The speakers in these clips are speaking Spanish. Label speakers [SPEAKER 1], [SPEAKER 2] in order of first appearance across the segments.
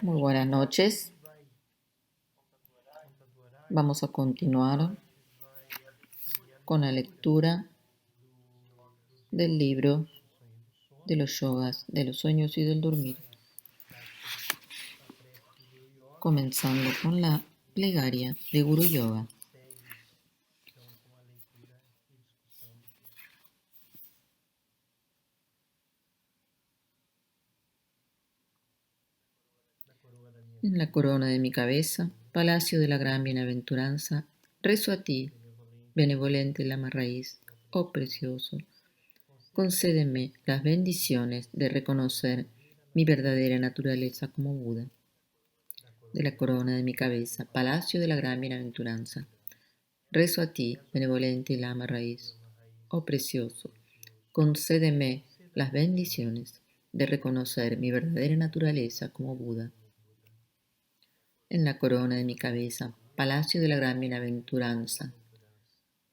[SPEAKER 1] Muy buenas noches. Vamos a continuar con la lectura del libro de los yogas, de los sueños y del dormir, comenzando con la plegaria de Guru Yoga. En la corona de mi cabeza, palacio de la gran bienaventuranza, rezo a ti, benevolente lama raíz, oh precioso, concédeme las bendiciones de reconocer mi verdadera naturaleza como Buda. De la corona de mi cabeza, palacio de la gran bienaventuranza, rezo a ti, benevolente lama raíz, oh precioso, concédeme las bendiciones de reconocer mi verdadera naturaleza como Buda. En la corona de mi cabeza, palacio de la gran bienaventuranza,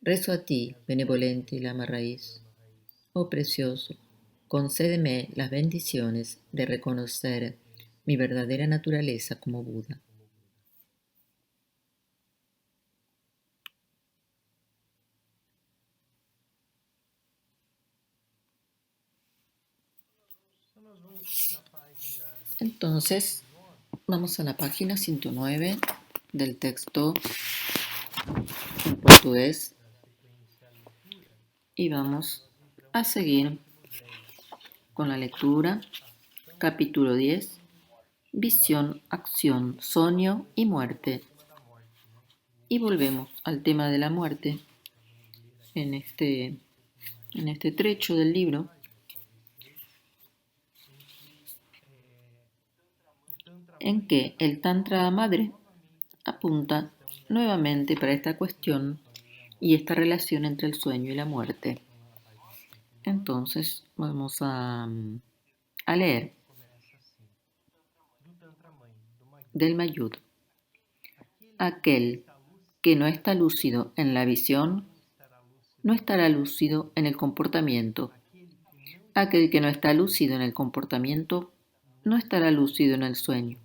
[SPEAKER 1] rezo a ti, benevolente lama raíz, oh precioso, concédeme las bendiciones de reconocer mi verdadera naturaleza como Buda. Entonces, vamos a la página 109 del texto en portugués y vamos a seguir con la lectura, capítulo 10, visión, acción, sueño y muerte. Y volvemos al tema de la muerte en este trecho del libro, en que el Tantra Madre apunta nuevamente para esta cuestión y esta relación entre el sueño y la muerte. Entonces vamos a leer del Mayud. Aquel que no está lúcido en la visión, no estará lúcido en el comportamiento. Aquel que no está lúcido en el comportamiento, no estará lúcido en el sueño.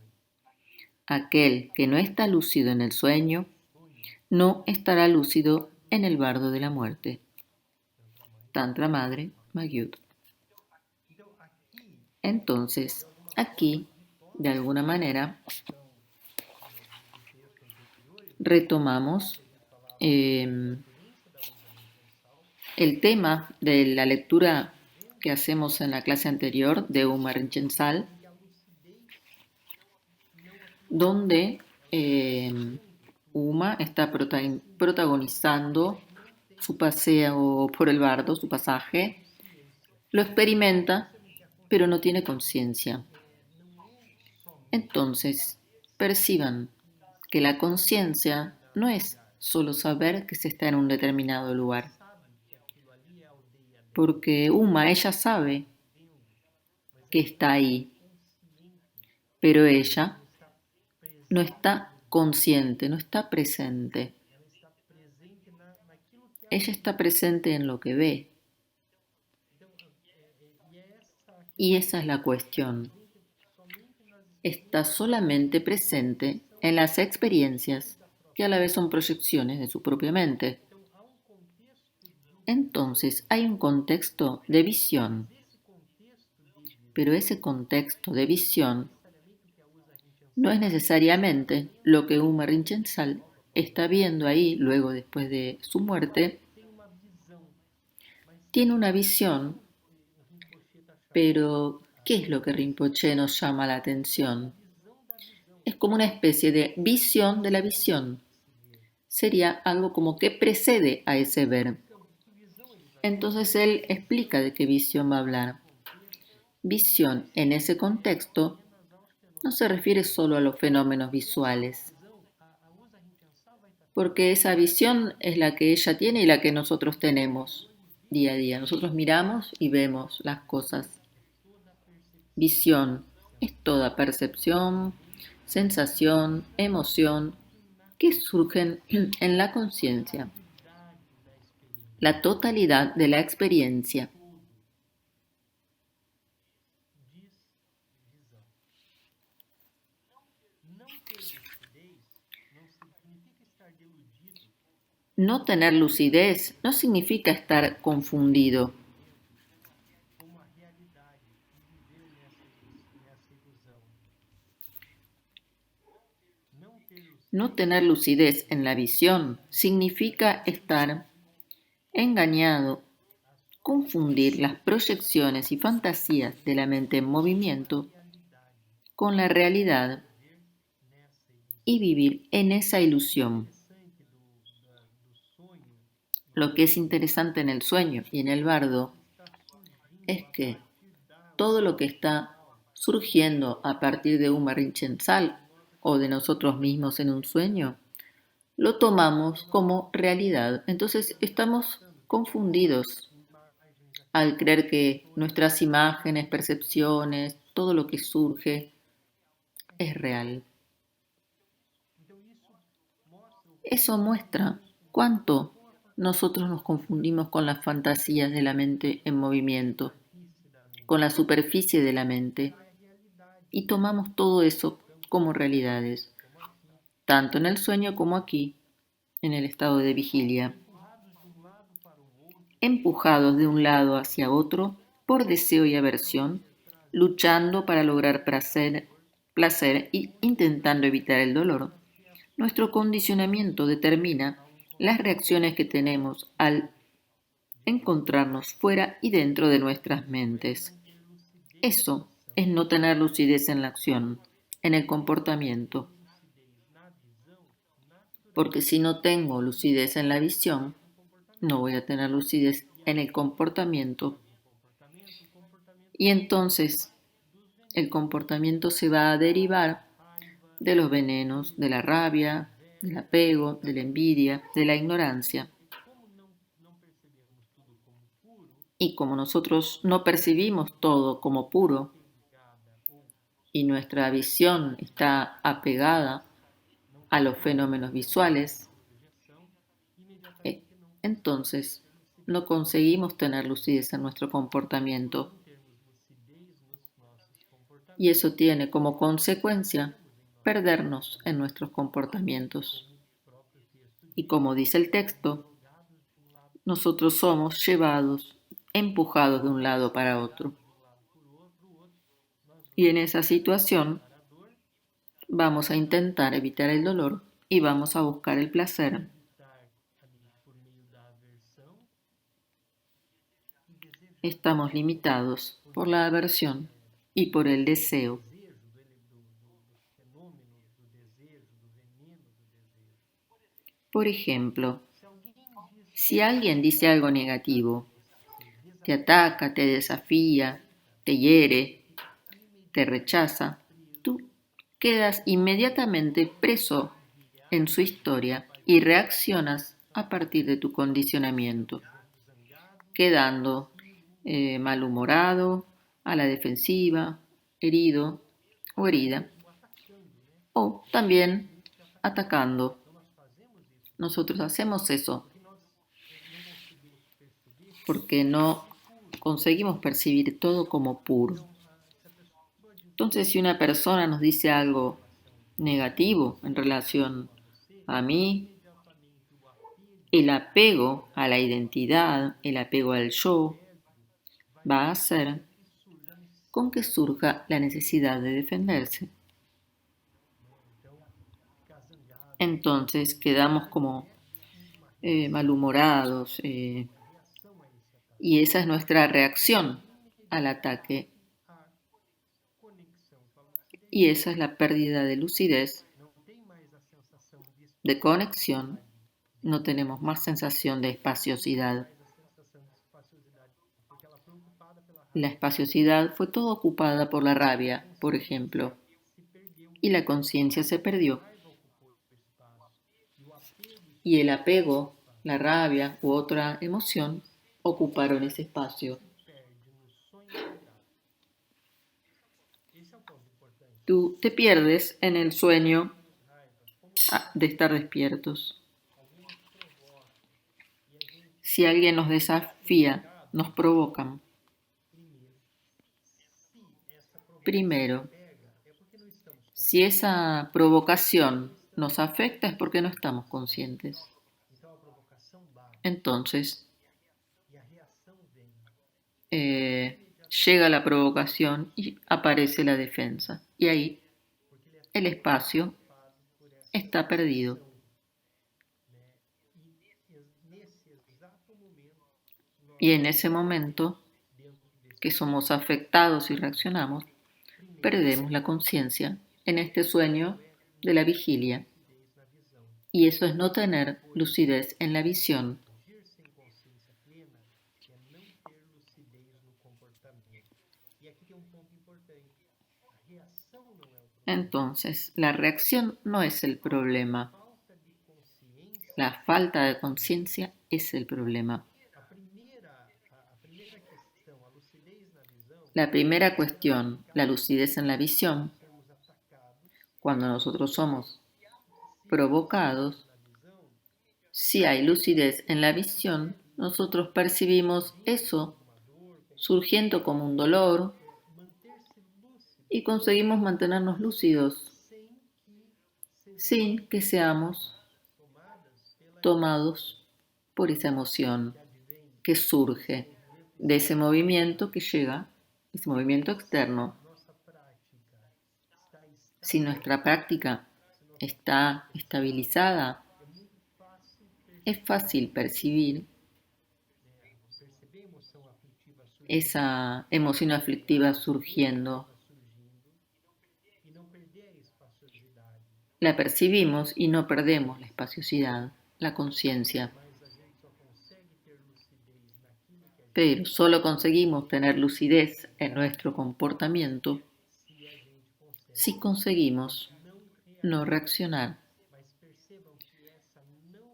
[SPEAKER 1] Aquel que no está lúcido en el sueño, no estará lúcido en el bardo de la muerte. Tantra Madre, Mayud. Entonces, aquí, de alguna manera, retomamos el tema de la lectura que hacemos en la clase anterior de Uma Rinchen-Sal, donde Uma está protagonizando su paseo por el bardo, su pasaje, lo experimenta, pero no tiene conciencia. Entonces, perciban que la conciencia no es solo saber que se está en un determinado lugar, porque Uma, ella sabe que está ahí, pero ella no está consciente, no está presente. Ella está presente en lo que ve. Y esa es la cuestión. Está solamente presente en las experiencias que a la vez son proyecciones de su propia mente. Entonces hay un contexto de visión, pero ese contexto de visión no es necesariamente lo que Uma Rinchen-Sal está viendo ahí luego después de su muerte. Tiene una visión, pero ¿qué es lo que Rinpoche nos llama la atención? Es como una especie de visión de la visión. Sería algo como que precede a ese ver. Entonces él explica de qué visión va a hablar. Visión en ese contexto no se refiere solo a los fenómenos visuales, porque esa visión es la que ella tiene y la que nosotros tenemos día a día. Nosotros miramos y vemos las cosas. Visión es toda percepción, sensación, emoción que surgen en la conciencia, la totalidad de la experiencia. No tener lucidez no significa estar confundido. No tener lucidez en la visión significa estar engañado, confundir las proyecciones y fantasías de la mente en movimiento con la realidad y vivir en esa ilusión. Lo que es interesante en el sueño y en el bardo es que todo lo que está surgiendo a partir de un Marinchensal o de nosotros mismos en un sueño, lo tomamos como realidad. Entonces estamos confundidos al creer que nuestras imágenes, percepciones, todo lo que surge es real. Eso muestra cuánto nosotros nos confundimos con las fantasías de la mente en movimiento, con la superficie de la mente, y tomamos todo eso como realidades, tanto en el sueño como aquí, en el estado de vigilia, empujados de un lado hacia otro por deseo y aversión, luchando para lograr placer e intentando evitar el dolor. Nuestro condicionamiento determina las reacciones que tenemos al encontrarnos fuera y dentro de nuestras mentes. Eso es no tener lucidez en la acción, en el comportamiento. Porque si no tengo lucidez en la visión, no voy a tener lucidez en el comportamiento. Y entonces el comportamiento se va a derivar de los venenos, de la rabia, del apego, de la envidia, de la ignorancia. Y como nosotros no percibimos todo como puro y nuestra visión está apegada a los fenómenos visuales, entonces no conseguimos tener lucidez en nuestro comportamiento. Y eso tiene como consecuencia perdernos en nuestros comportamientos. Y como dice el texto, nosotros somos llevados, empujados de un lado para otro. Y en esa situación vamos a intentar evitar el dolor y vamos a buscar el placer. Estamos limitados por la aversión y por el deseo. Por ejemplo, si alguien dice algo negativo, te ataca, te desafía, te hiere, te rechaza, tú quedas inmediatamente preso en su historia y reaccionas a partir de tu condicionamiento, quedando malhumorado, a la defensiva, herido o herida, o también atacando. Nosotros hacemos eso porque no conseguimos percibir todo como puro. Entonces, si una persona nos dice algo negativo en relación a mí, el apego a la identidad, el apego al yo, va a hacer con que surja la necesidad de defenderse. Entonces quedamos como malhumorados y esa es nuestra reacción al ataque. Y esa es la pérdida de lucidez, de conexión. No tenemos más sensación de espaciosidad. La espaciosidad fue toda ocupada por la rabia, por ejemplo, y la conciencia se perdió. Y el apego, la rabia u otra emoción ocuparon ese espacio. Tú te pierdes en el sueño de estar despiertos. Si alguien nos desafía, nos provocan. Primero, Si esa provocación nos afecta es porque no estamos conscientes. Entonces, llega la provocación y aparece la defensa. Y ahí el espacio está perdido. Y en ese momento que somos afectados y reaccionamos, perdemos la conciencia en este sueño de la vigilia. Y eso es no tener lucidez en la visión. Entonces, la reacción no es el problema. La falta de conciencia es el problema. La primera cuestión, la lucidez en la visión, cuando nosotros somos provocados, si hay lucidez en la visión, nosotros percibimos eso surgiendo como un dolor y conseguimos mantenernos lúcidos sin que seamos tomados por esa emoción que surge de ese movimiento que llega, ese movimiento externo. Si nuestra práctica está estabilizada, es fácil percibir esa emoción aflictiva surgiendo. La percibimos y no perdemos la espaciosidad, la conciencia. Pero solo conseguimos tener lucidez en nuestro comportamiento si conseguimos no reaccionar.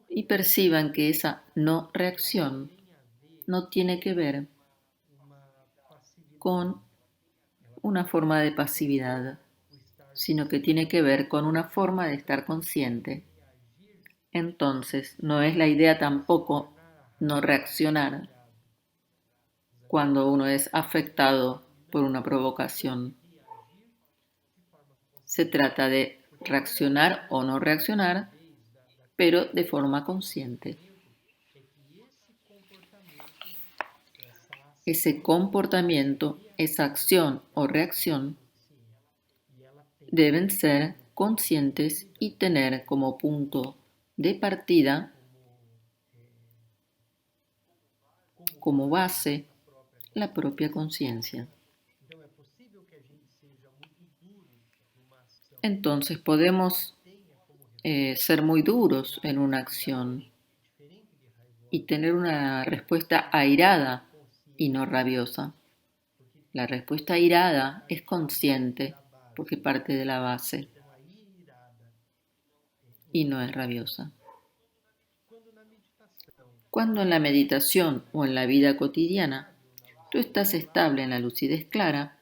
[SPEAKER 1] Y perciban que esa no reacción no tiene que ver con una forma de pasividad, sino que tiene que ver con una forma de estar consciente. Entonces, no es la idea tampoco no reaccionar cuando uno es afectado por una provocación. Se trata de reaccionar o no reaccionar, pero de forma consciente. Ese comportamiento, esa acción o reacción deben ser conscientes y tener como punto de partida, como base, la propia conciencia. Entonces podemos ser muy duros en una acción y tener una respuesta airada y no rabiosa. La respuesta airada es consciente porque parte de la base y no es rabiosa. Cuando en la meditación o en la vida cotidiana tú estás estable en la lucidez clara,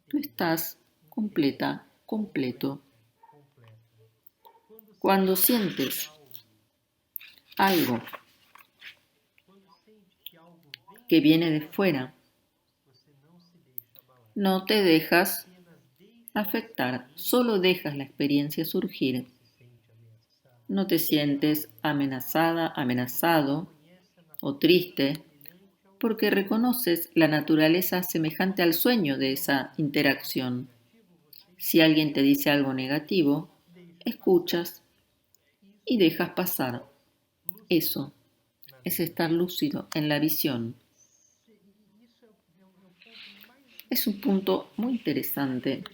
[SPEAKER 1] tú estás completa, completo. Cuando sientes algo que viene de fuera, no te dejas afectar, solo dejas la experiencia surgir. No te sientes amenazada, amenazado o triste, porque reconoces la naturaleza semejante al sueño de esa interacción. Si alguien te dice algo negativo, escuchas y dejas pasar. Eso es estar lúcido en la visión. Es un punto muy interesante.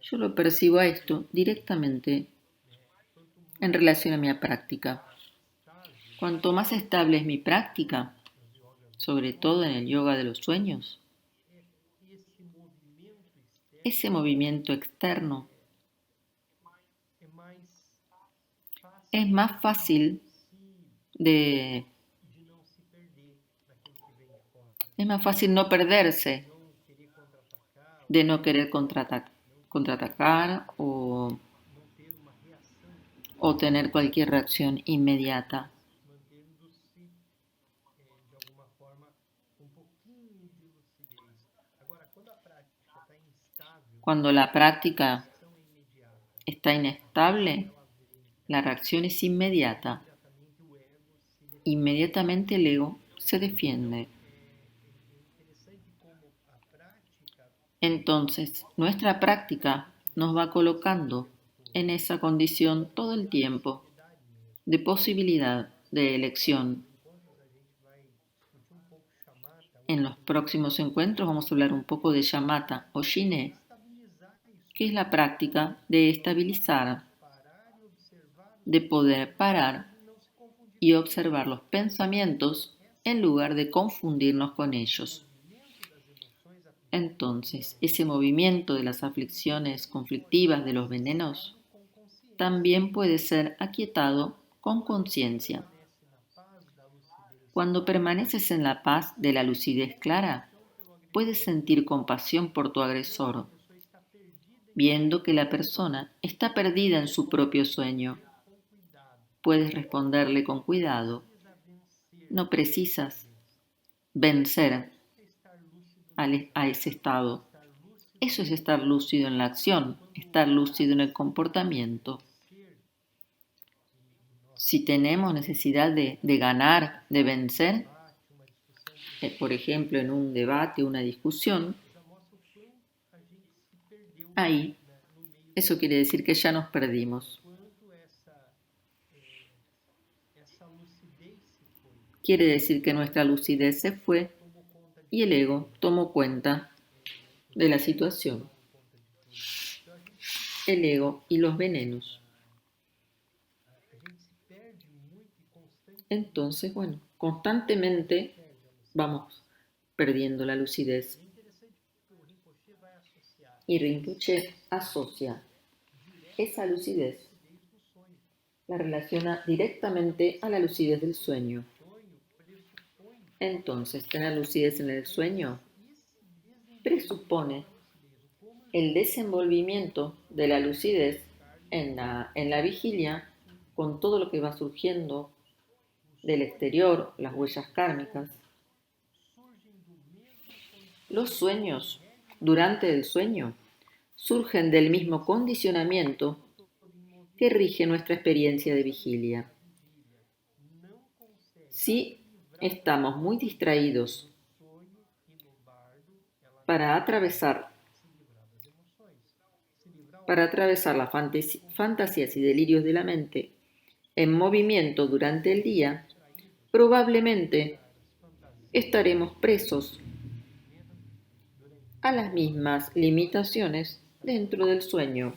[SPEAKER 1] Yo lo percibo a esto directamente en relación a mi práctica. Cuanto más estable es mi práctica, sobre todo en el yoga de los sueños, ese movimiento externo es más fácil no perderse, de no querer contraatacar o tener cualquier reacción inmediata. Cuando la práctica está inestable, la reacción es inmediata. Inmediatamente el ego se defiende. Entonces, nuestra práctica nos va colocando en esa condición todo el tiempo de posibilidad, de elección. En los próximos encuentros vamos a hablar un poco de shamatha o shiné, que es la práctica de estabilizar, de poder parar y observar los pensamientos en lugar de confundirnos con ellos. Entonces, ese movimiento de las aflicciones conflictivas de los venenos también puede ser aquietado con conciencia. Cuando permaneces en la paz de la lucidez clara, puedes sentir compasión por tu agresor, viendo que la persona está perdida en su propio sueño. Puedes responderle con cuidado. No precisas vencer a ese estado. Eso es estar lúcido en la acción, estar lúcido en el comportamiento. Si tenemos necesidad de ganar, de vencer, por ejemplo, en un debate, una discusión, ahí eso quiere decir que ya nos perdimos. Quiere decir que nuestra lucidez se fue y el ego tomó cuenta de la situación. El ego y los venenos. Entonces, constantemente vamos perdiendo la lucidez. Y Rinpoche asocia esa lucidez, la relaciona directamente a la lucidez del sueño. Entonces, tener lucidez en el sueño presupone el desenvolvimiento de la lucidez en la vigilia con todo lo que va surgiendo del exterior, las huellas kármicas. Los sueños, durante el sueño, surgen del mismo condicionamiento que rige nuestra experiencia de vigilia. Si estamos muy distraídos para atravesar las fantasías y delirios de la mente en movimiento durante el día, probablemente estaremos presos a las mismas limitaciones dentro del sueño.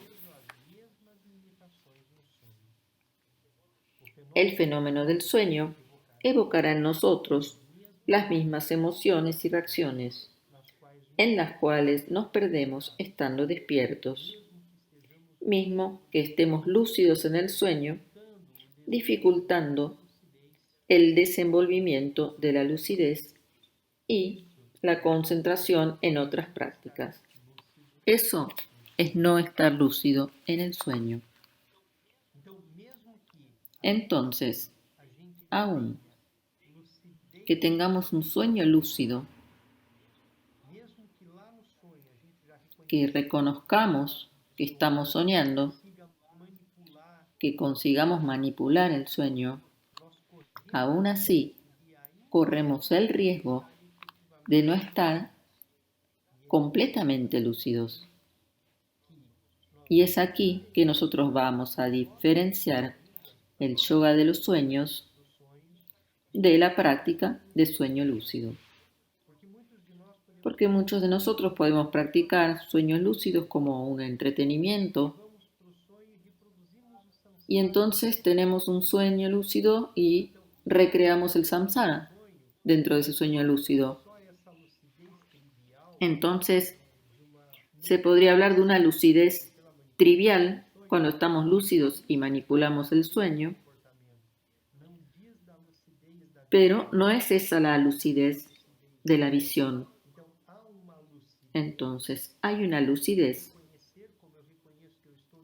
[SPEAKER 1] El fenómeno del sueño evocará en nosotros las mismas emociones y reacciones, en las cuales nos perdemos estando despiertos. Mismo que estemos lúcidos en el sueño, dificultando el desenvolvimiento de la lucidez y la concentración en otras prácticas. Eso es no estar lúcido en el sueño. Entonces, aún que tengamos un sueño lúcido, que reconozcamos que estamos soñando, que consigamos manipular el sueño, aún así corremos el riesgo de no estar completamente lúcidos. Y es aquí que nosotros vamos a diferenciar el yoga de los sueños de la práctica de sueño lúcido. Porque muchos de nosotros podemos practicar sueños lúcidos como un entretenimiento y entonces tenemos un sueño lúcido y recreamos el samsara dentro de ese sueño lúcido. Entonces, se podría hablar de una lucidez trivial cuando estamos lúcidos y manipulamos el sueño, pero no es esa la lucidez de la visión. Entonces, hay una lucidez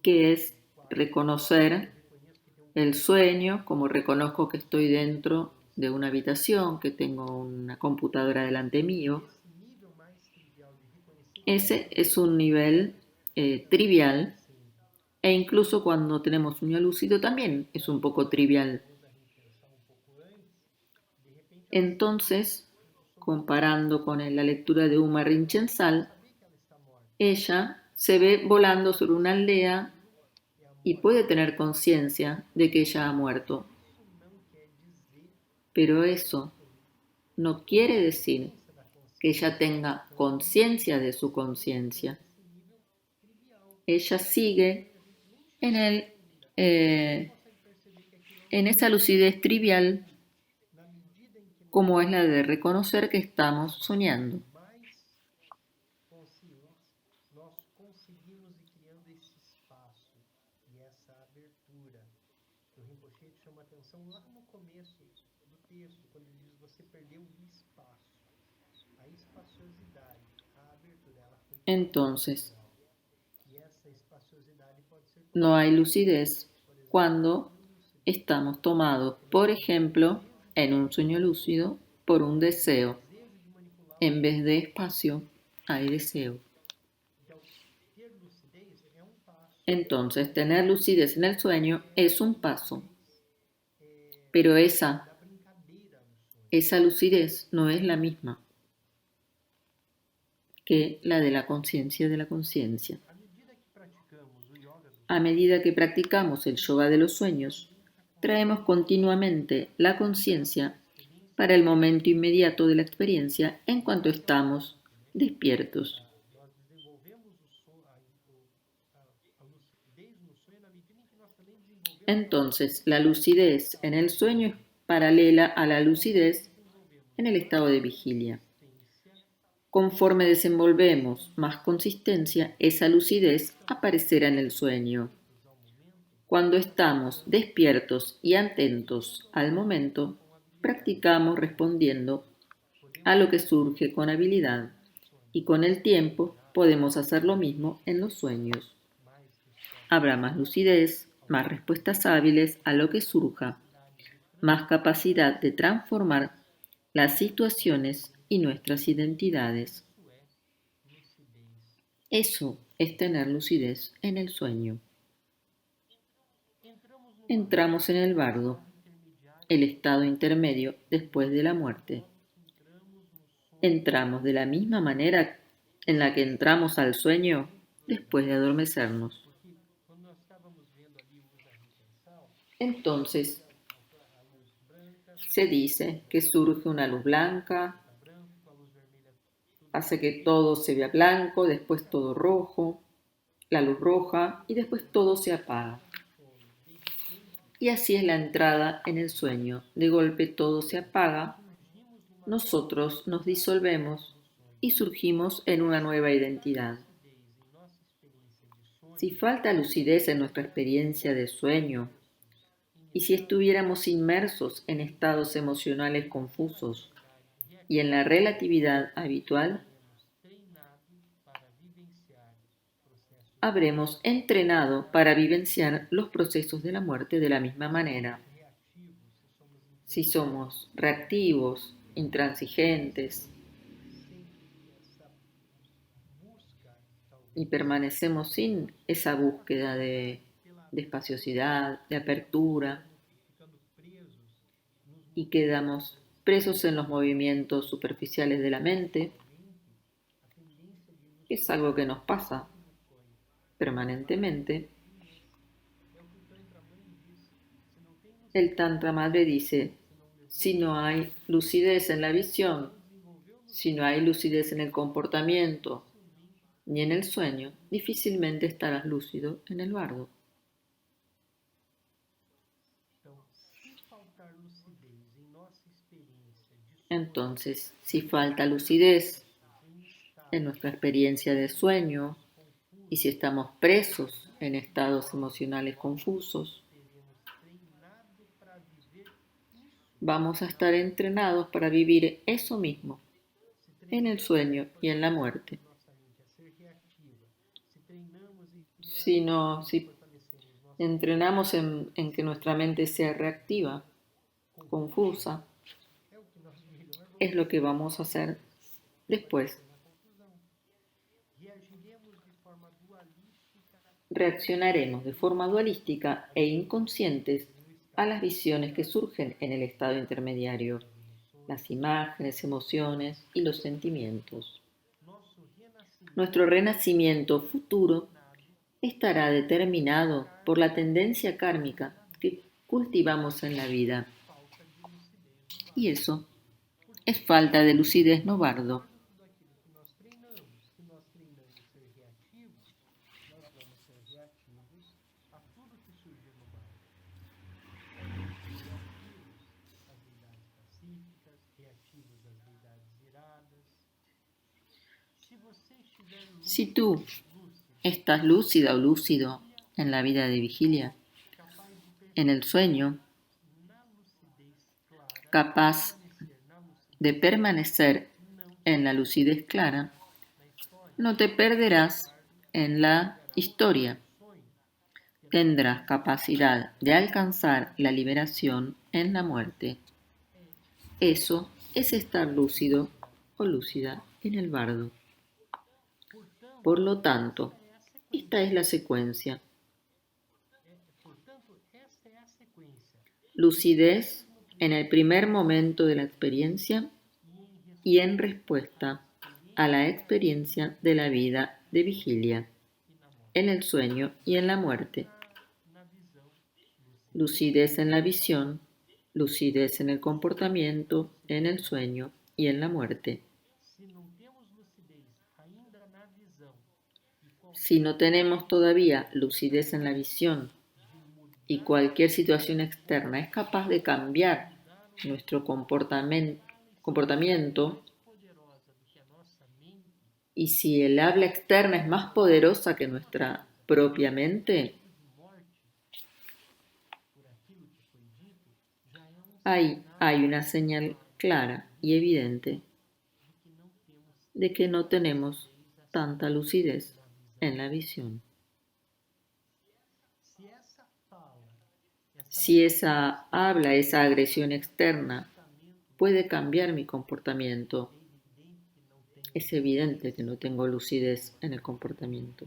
[SPEAKER 1] que es reconocer el sueño, como reconozco que estoy dentro de una habitación, que tengo una computadora delante mío. Ese es un nivel trivial, e incluso cuando tenemos sueño lúcido también es un poco trivial. Entonces, comparando con la lectura de Uma Rinchensal, ella se ve volando sobre una aldea y puede tener conciencia de que ella ha muerto. Pero eso no quiere decir que ella tenga conciencia de su conciencia. Ella sigue en, en esa lucidez trivial, como es la de reconocer que estamos soñando. Entonces, no hay lucidez cuando estamos tomados, por ejemplo, en un sueño lúcido, por un deseo. En vez de espacio, hay deseo. Entonces, tener lucidez en el sueño es un paso, pero esa lucidez no es la misma que la de la conciencia de la conciencia. A medida que practicamos el yoga de los sueños, traemos continuamente la conciencia para el momento inmediato de la experiencia en cuanto estamos despiertos. Entonces, la lucidez en el sueño es paralela a la lucidez en el estado de vigilia. Conforme desenvolvemos más consistencia, esa lucidez aparecerá en el sueño. Cuando estamos despiertos y atentos al momento, practicamos respondiendo a lo que surge con habilidad y con el tiempo podemos hacer lo mismo en los sueños. Habrá más lucidez, más respuestas hábiles a lo que surja, más capacidad de transformar las situaciones y nuestras identidades. Eso es tener lucidez en el sueño. Entramos en el bardo, el estado intermedio después de la muerte. Entramos de la misma manera en la que entramos al sueño después de adormecernos. Entonces, se dice que surge una luz blanca, hace que todo se vea blanco, después todo rojo, la luz roja y después todo se apaga. Y así es la entrada en el sueño. De golpe todo se apaga, nosotros nos disolvemos y surgimos en una nueva identidad. Si falta lucidez en nuestra experiencia de sueño, y si estuviéramos inmersos en estados emocionales confusos y en la relatividad habitual, habremos entrenado para vivenciar los procesos de la muerte de la misma manera. Si somos reactivos, intransigentes y permanecemos sin esa búsqueda de espaciosidad, de apertura, y quedamos presos en los movimientos superficiales de la mente, que es algo que nos pasa permanentemente, el Tantra Madre dice, si no hay lucidez en la visión, si no hay lucidez en el comportamiento, ni en el sueño, difícilmente estarás lúcido en el bardo. Entonces, si falta lucidez en nuestra experiencia de sueño y si estamos presos en estados emocionales confusos, vamos a estar entrenados para vivir eso mismo en el sueño y en la muerte. Si entrenamos en que nuestra mente sea reactiva, confusa, es lo que vamos a hacer después. reaccionaremos de forma dualística e inconscientes a las visiones que surgen en el estado intermediario, las imágenes, emociones y los sentimientos. Nuestro renacimiento futuro estará determinado por la tendencia kármica que cultivamos en la vida. Y eso es falta de lucidez, Novardo. Si tú estás lúcida o lúcido en la vida de vigilia, en el sueño, capaz de permanecer en la lucidez clara, no te perderás en la historia. Tendrás capacidad de alcanzar la liberación en la muerte. Eso es estar lúcido o lúcida en el bardo. Por lo tanto, esta es la secuencia. Lucidez en el primer momento de la experiencia y en respuesta a la experiencia de la vida de vigilia, en el sueño y en la muerte. Lucidez en la visión, lucidez en el comportamiento, en el sueño y en la muerte. Si no tenemos todavía lucidez en la visión y cualquier situación externa es capaz de cambiar nuestro comportamiento, y si el habla externa es más poderosa que nuestra propia mente, ahí hay una señal clara y evidente de que no tenemos tanta lucidez en la visión. Si esa habla, esa agresión externa puede cambiar mi comportamiento, es evidente que no tengo lucidez en el comportamiento.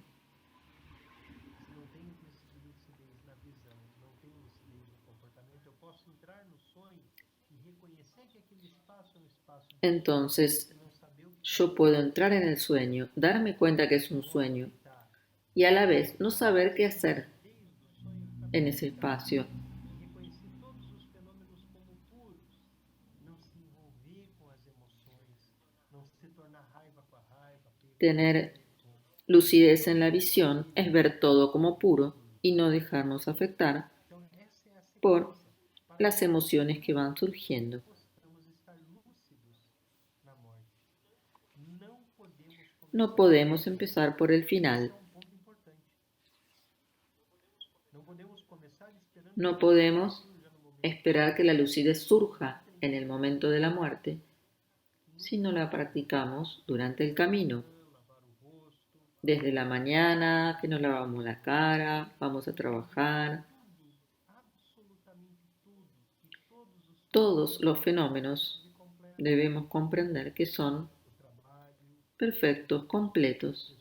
[SPEAKER 1] Entonces, yo puedo entrar en el sueño, darme cuenta que es un sueño y a la vez no saber qué hacer en ese espacio. Tener lucidez en la visión es ver todo como puro y no dejarnos afectar por las emociones que van surgiendo. No podemos empezar por el final. No podemos esperar que la lucidez surja en el momento de la muerte si no la practicamos durante el camino. Desde la mañana que nos lavamos la cara, vamos a trabajar. Todos los fenómenos debemos comprender que son perfectos, completos.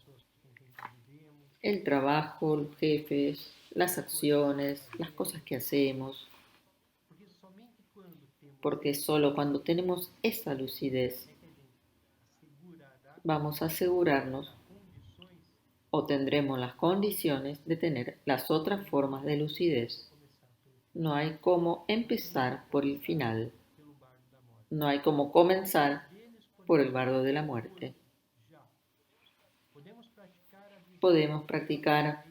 [SPEAKER 1] El trabajo, los jefes, las acciones, las cosas que hacemos. Porque solo cuando tenemos esa lucidez vamos a asegurarnos o tendremos las condiciones de tener las otras formas de lucidez. No hay cómo empezar por el final. No hay cómo comenzar por el bardo de la muerte. Podemos practicar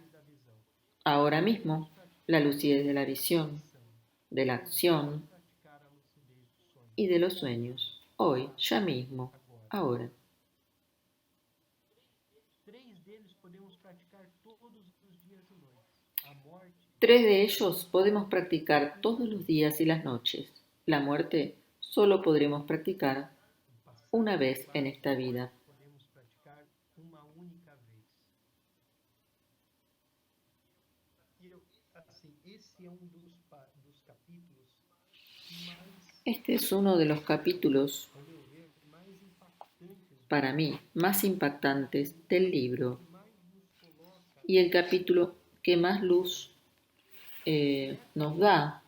[SPEAKER 1] ahora mismo la lucidez de la visión, de la acción y de los sueños. Hoy, ya mismo, ahora. 3 de ellos podemos practicar todos los días y las noches. La muerte solo podremos practicar una vez en esta vida. Este es uno de los capítulos para mí, más impactantes del libro y el capítulo que más luz nos da.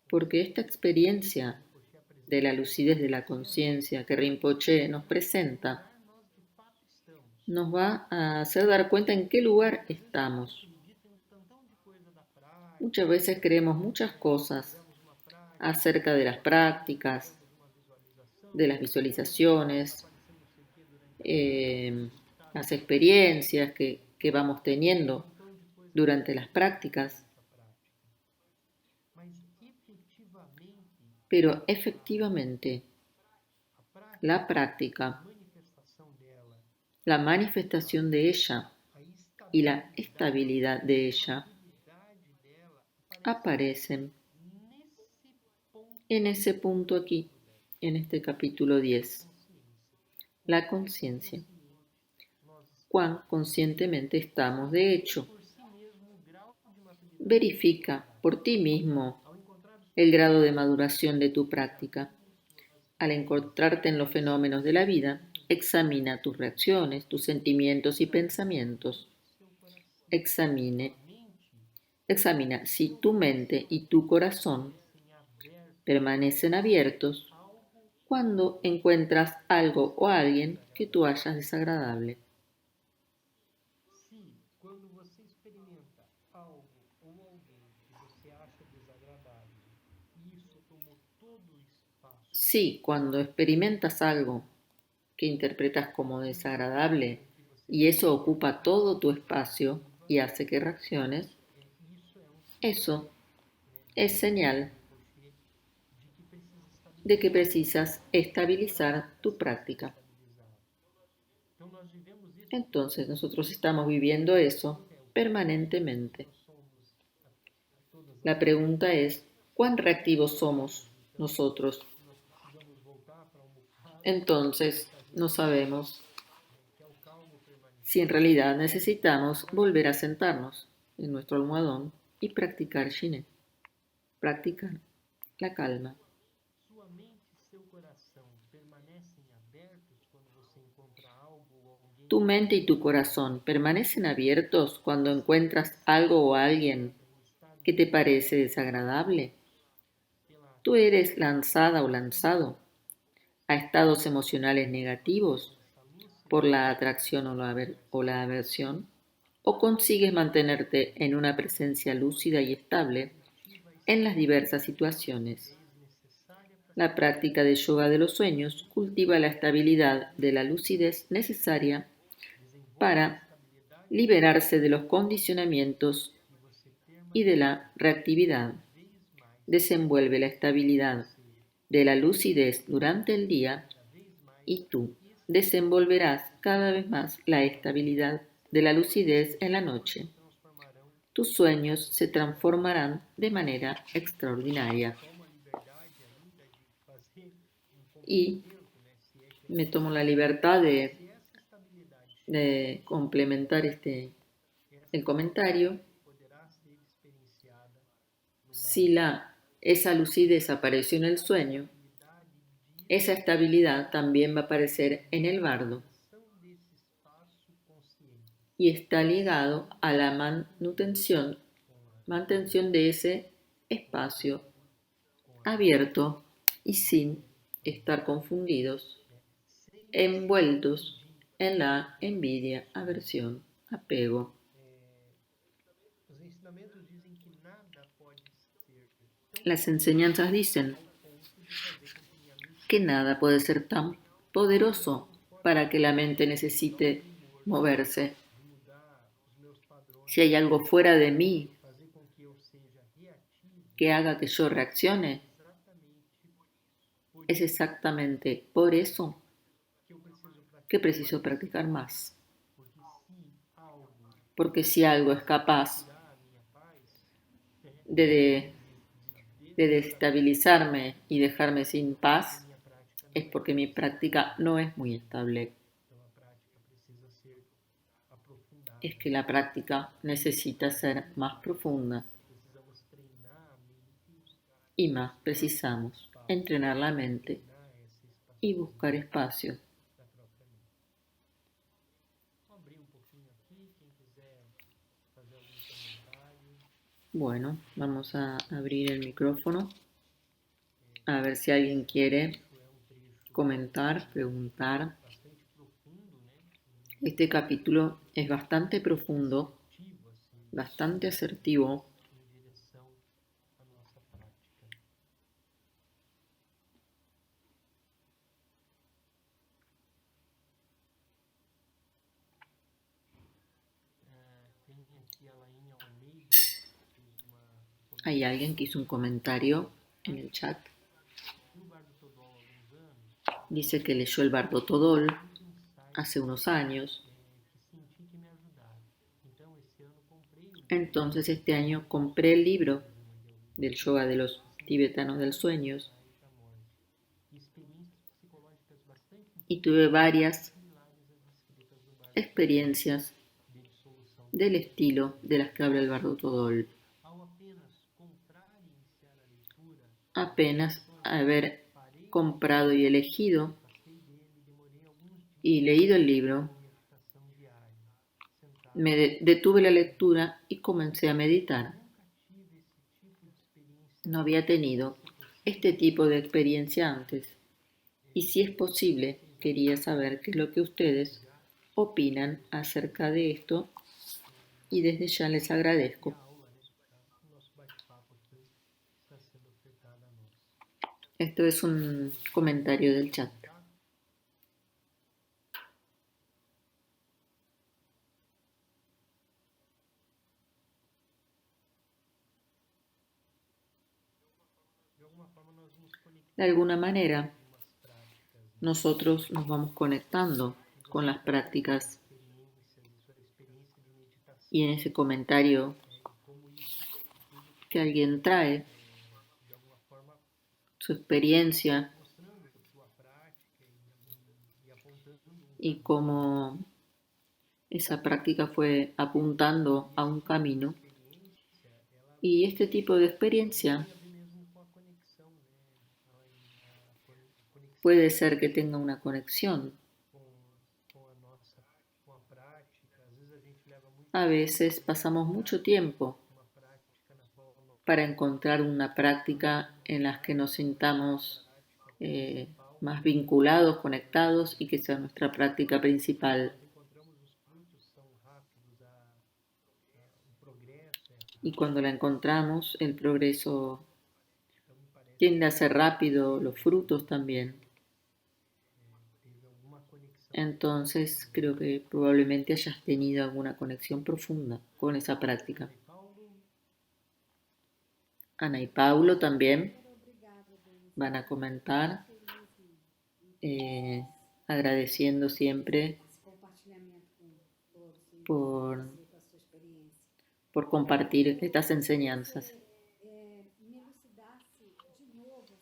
[SPEAKER 1] Porque esta experiencia de la lucidez de la conciencia que Rinpoche nos presenta nos va a hacer dar cuenta en qué lugar estamos. Muchas veces creemos muchas cosas acerca de las prácticas, de las visualizaciones, las experiencias que vamos teniendo durante las prácticas, pero efectivamente la práctica, la manifestación de ella y la estabilidad de ella aparecen en ese punto aquí, en este capítulo 10, la conciencia. Cuán conscientemente estamos, de hecho. Verifica por ti mismo el grado de maduración de tu práctica. Al encontrarte en los fenómenos de la vida, examina tus reacciones, tus sentimientos y pensamientos. Examina si tu mente y tu corazón permanecen abiertos cuando encuentras algo o alguien que tú hallas desagradable. Sí, cuando experimentas algo que interpretas como desagradable y eso ocupa todo tu espacio y hace que reacciones, eso es señal de que precisas estabilizar tu práctica. Entonces nosotros estamos viviendo eso permanentemente. La pregunta es, ¿cuán reactivos somos nosotros? Entonces no sabemos si en realidad necesitamos volver a sentarnos en nuestro almohadón y practicar Shiné, practicar la calma. Tu mente y tu corazón permanecen abiertos cuando encuentras algo o alguien que te parece desagradable. Tú eres lanzada o lanzado a estados emocionales negativos por la atracción o la aversión, o consigues mantenerte en una presencia lúcida y estable en las diversas situaciones. La práctica de yoga de los sueños cultiva la estabilidad de la lucidez necesaria para liberarse de los condicionamientos y de la reactividad. Desenvuelve la estabilidad de la lucidez durante el día y tú desenvolverás cada vez más la estabilidad de la lucidez en la noche. Tus sueños se transformarán de manera extraordinaria. Y me tomo la libertad de complementar el comentario. Si esa lucidez apareció en el sueño, esa estabilidad también va a aparecer en el bardo y está ligado a la mantención de ese espacio abierto y sin estar confundidos, envueltos en la envidia, aversión, apego. Las enseñanzas dicen que nada puede ser tan poderoso para que la mente necesite moverse. Si hay algo fuera de mí que haga que yo reaccione, es exactamente por eso que preciso practicar más. Porque si algo es capaz de desestabilizarme y dejarme sin paz, es porque mi práctica no es muy estable. es que la práctica necesita ser más profunda y más precisamos entrenar la mente y buscar espacio. Bueno, vamos a abrir el micrófono a ver si alguien quiere comentar, preguntar. Este capítulo es bastante profundo, bastante asertivo. Hay alguien que hizo un comentario en el chat. Dice que leyó el Bardo Todol hace unos años. Entonces este año compré el libro del yoga de los tibetanos del sueño y tuve varias experiencias del estilo de las que habla el Bardo Todol. Apenas haber comprado y elegido y leído el libro, me detuve la lectura y comencé a meditar. No había tenido este tipo de experiencia antes y si es posible, quería saber qué es lo que ustedes opinan acerca de esto y desde ya les agradezco. Esto es un comentario del chat. De alguna manera, nosotros nos vamos conectando con las prácticas y en ese comentario que alguien trae su experiencia y cómo esa práctica fue apuntando a un camino y este tipo de experiencia puede ser que tenga una conexión. A veces pasamos mucho tiempo para encontrar una práctica en la que nos sintamos más vinculados, conectados y que sea nuestra práctica principal. Y cuando la encontramos, el progreso tiende a ser rápido, los frutos también. Entonces creo que probablemente hayas tenido alguna conexión profunda con esa práctica. Ana y Paulo también van a comentar, agradeciendo siempre por compartir estas enseñanzas.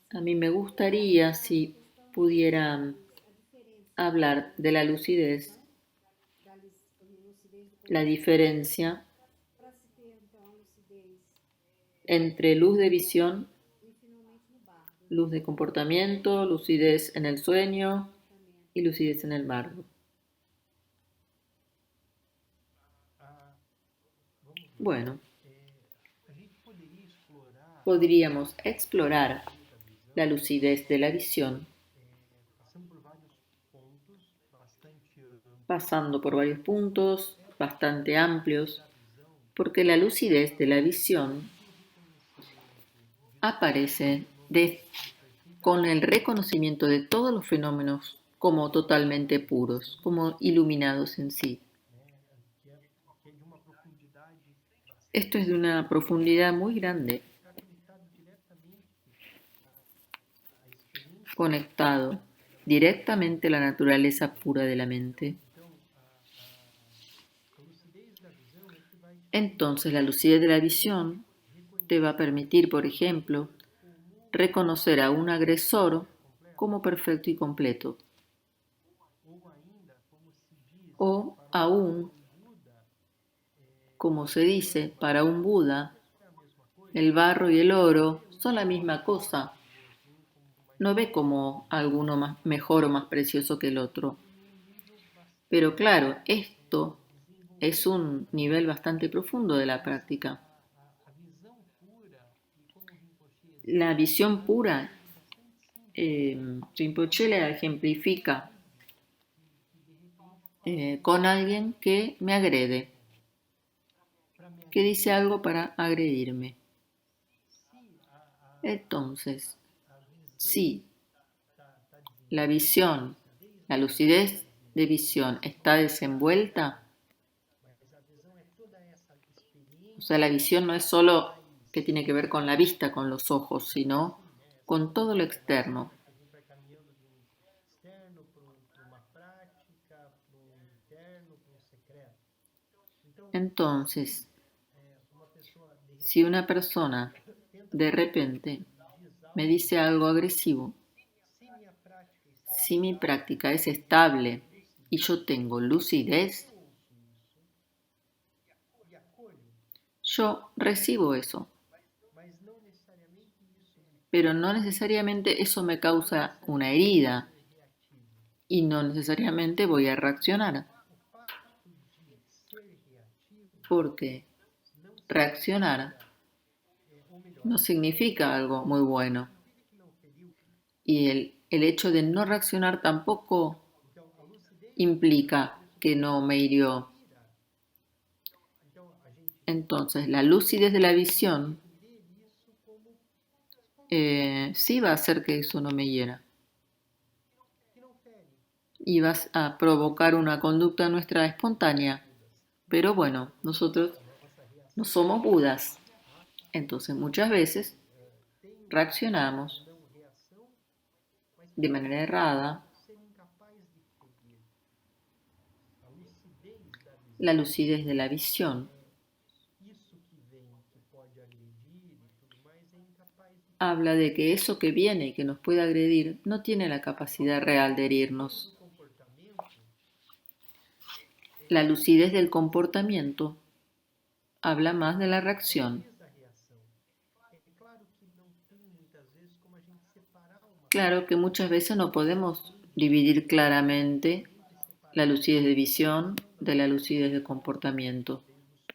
[SPEAKER 1] A mí me gustaría si pudiera hablar de la lucidez, la diferencia entre luz de visión, luz de comportamiento, lucidez en el sueño y lucidez en el bardo. Bueno, podríamos explorar la lucidez de la visión pasando por varios puntos bastante amplios, porque la lucidez de la visión aparece con el reconocimiento de todos los fenómenos como totalmente puros, como iluminados en sí. Esto es de una profundidad muy grande, conectado directamente a la naturaleza pura de la mente. Entonces la lucidez de la visión te va a permitir, por ejemplo, reconocer a un agresor como perfecto y completo. O aún Como se dice, para un Buda, el barro y el oro son la misma cosa. No ve como alguno más mejor o más precioso que el otro. Pero claro, esto es un nivel bastante profundo de la práctica. La visión pura, Rinpoche la ejemplifica con alguien que me agrede, que dice algo para agredirme. Entonces, si la visión, la lucidez de visión está desenvuelta, o sea, la visión no es solo que tiene que ver con la vista, con los ojos, sino con todo lo externo. Entonces, si una persona de repente me dice algo agresivo, si mi práctica es estable y yo tengo lucidez, yo recibo eso, pero no necesariamente eso me causa una herida y no necesariamente voy a reaccionar, porque reaccionar no significa algo muy bueno y el hecho de no reaccionar tampoco implica que no me hirió. Entonces, la lucidez de la visión sí va a hacer que eso no me hiera. Y vas a provocar una conducta nuestra espontánea. Pero bueno, nosotros no somos Budas. Entonces muchas veces reaccionamos de manera errada. La lucidez de la visión habla de que eso que viene y que nos puede agredir no tiene la capacidad real de herirnos. La lucidez del comportamiento habla más de la reacción. Claro que muchas veces no podemos dividir claramente la lucidez de visión de la lucidez de comportamiento,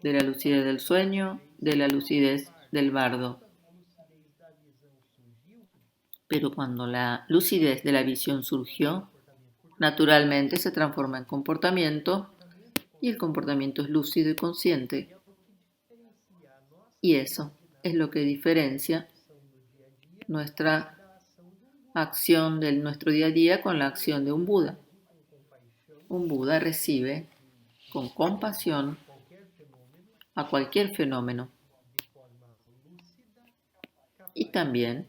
[SPEAKER 1] de la lucidez del sueño, de la lucidez del bardo. Pero cuando la lucidez de la visión surgió, naturalmente se transforma en comportamiento y el comportamiento es lúcido y consciente. Y eso es lo que diferencia nuestra acción de nuestro día a día con la acción de un Buda. Un Buda recibe con compasión a cualquier fenómeno y también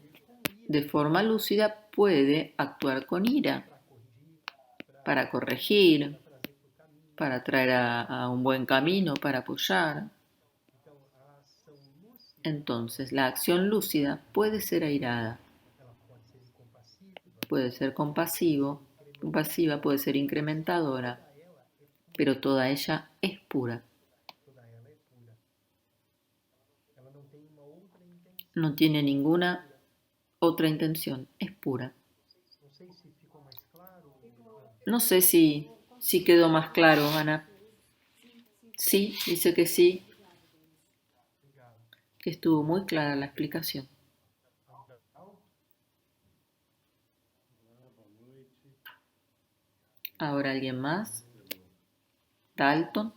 [SPEAKER 1] de forma lúcida puede actuar con ira para corregir, para traer a un buen camino, para apoyar. Entonces, la acción lúcida puede ser airada, puede ser compasiva, puede ser incrementadora, pero toda ella es pura. No tiene ninguna otra intención, es pura. No sé si quedó más claro, Ana. Sí, dice que sí, que estuvo muy clara la explicación. Ahora alguien más. Dalton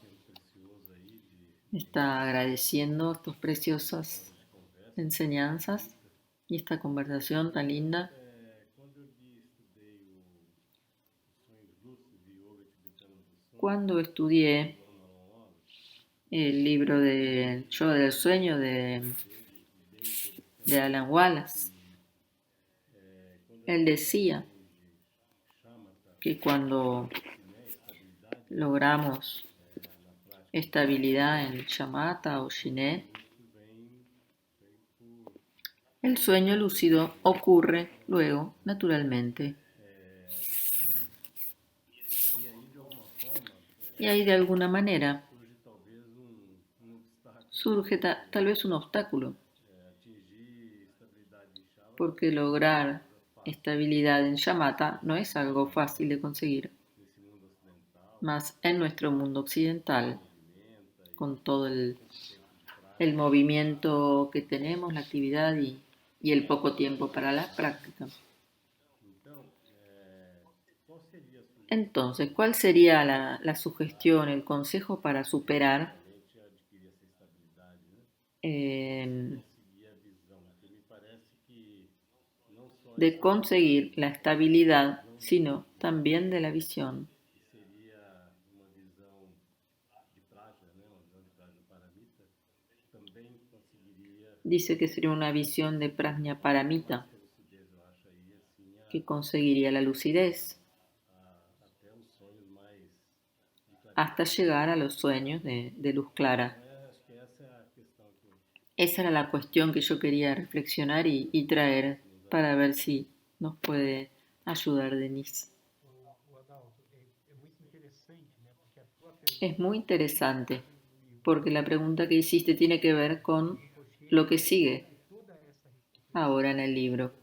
[SPEAKER 1] está agradeciendo estas preciosas enseñanzas y esta conversación tan linda. Cuando estudié el libro de Yoga del Sueño de Alan Wallace, él decía que cuando logramos estabilidad en shamatha o shiné, el sueño lúcido ocurre luego naturalmente. Y ahí de alguna manera surge tal vez un obstáculo, porque lograr estabilidad en shamatha no es algo fácil de conseguir, más en nuestro mundo occidental, con todo el movimiento que tenemos, la actividad y el poco tiempo para la práctica. Entonces, ¿cuál sería la sugestión, el consejo para superar de conseguir la estabilidad, sino también de la visión? Dice que sería una visión de Prajna Paramita, que conseguiría la lucidez hasta llegar a los sueños de luz clara. Esa era la cuestión que yo quería reflexionar y traer para ver si nos puede ayudar Denise. Es muy interesante porque la pregunta que hiciste tiene que ver con lo que sigue ahora en el libro.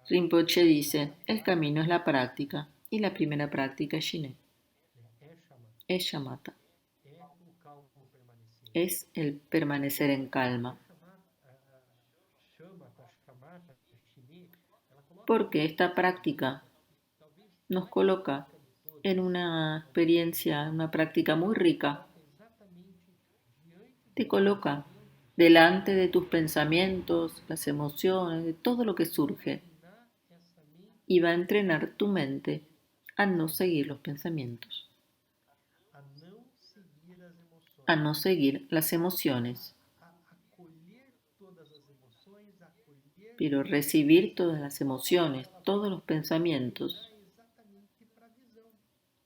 [SPEAKER 1] Rinpoche dice, el camino es la práctica y la primera práctica es Shiné, es shamatha, es el permanecer en calma. Porque esta práctica nos coloca en una experiencia, una práctica muy rica. Te coloca delante de tus pensamientos, las emociones, de todo lo que surge. Y va a entrenar tu mente a no seguir los pensamientos, a no seguir las emociones, pero recibir todas las emociones, todos los pensamientos.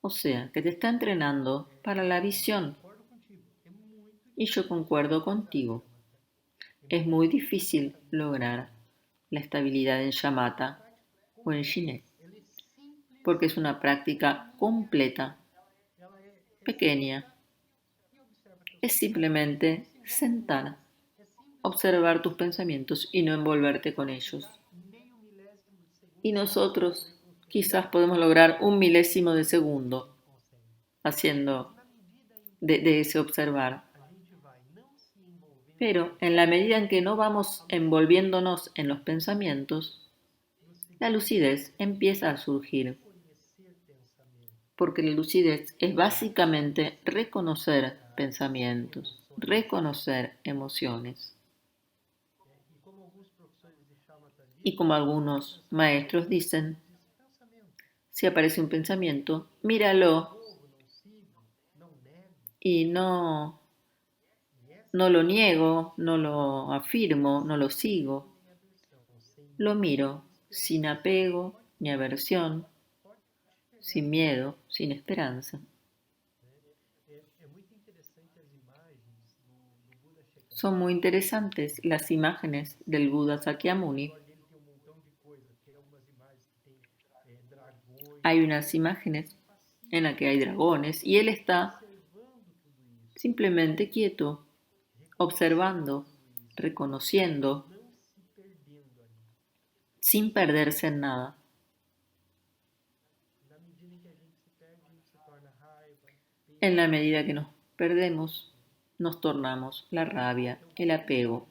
[SPEAKER 1] O sea, que te está entrenando para la visión. Y yo concuerdo contigo. Es muy difícil lograr la estabilidad en shamatha o en shiné, porque es una práctica completa, pequeña. Es simplemente sentar, observar tus pensamientos y no envolverte con ellos. Y nosotros quizás podemos lograr 1 milésimo de segundo haciendo de ese observar. Pero en la medida en que no vamos envolviéndonos en los pensamientos, la lucidez empieza a surgir. Porque la lucidez es básicamente reconocer pensamientos, reconocer emociones. Y como algunos maestros dicen, si aparece un pensamiento, míralo y no lo niego, no lo afirmo, no lo sigo. Lo miro sin apego ni aversión, sin miedo, sin esperanza. Son muy interesantes las imágenes del Buda Sakyamuni. Hay unas imágenes en las que hay dragones y él está simplemente quieto, observando, reconociendo, sin perderse en nada. En la medida que nos perdemos, nos tornamos la rabia, el apego.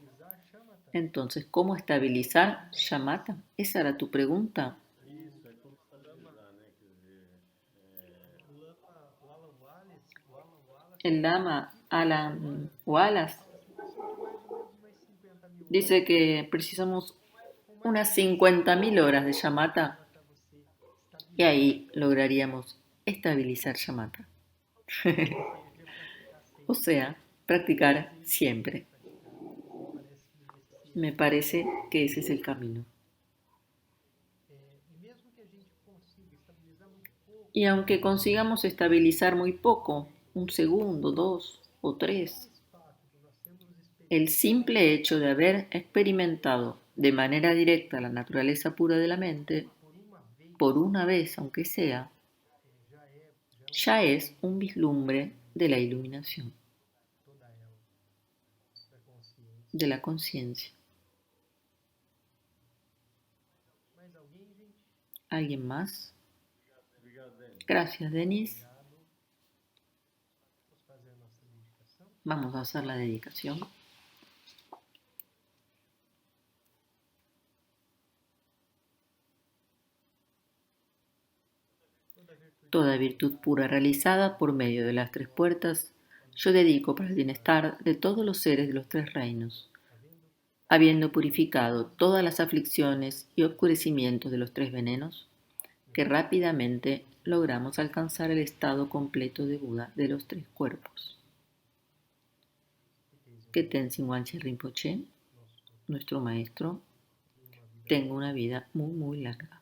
[SPEAKER 1] Entonces, ¿cómo estabilizar shamatha? ¿Esa era tu pregunta? El Lama Alan Wallace dice que precisamos unas 50.000 horas de shamatha y ahí lograríamos estabilizar shamatha. O sea, practicar siempre. Me parece que ese es el camino. Y aunque consigamos estabilizar muy poco, 1 segundo, 2 o 3, el simple hecho de haber experimentado de manera directa la naturaleza pura de la mente, por una vez aunque sea, ya es un vislumbre de la iluminación, de la conciencia. ¿Alguien más? Gracias, Denis. Vamos a hacer la dedicación. Toda virtud pura realizada por medio de las tres puertas, yo dedico para el bienestar de todos los seres de los tres reinos, habiendo purificado todas las aflicciones y oscurecimientos de los tres venenos, que rápidamente logramos alcanzar el estado completo de Buda de los tres cuerpos. Que Tenzin Wanchen Rinpoche, nuestro maestro, tenga una vida muy, muy larga.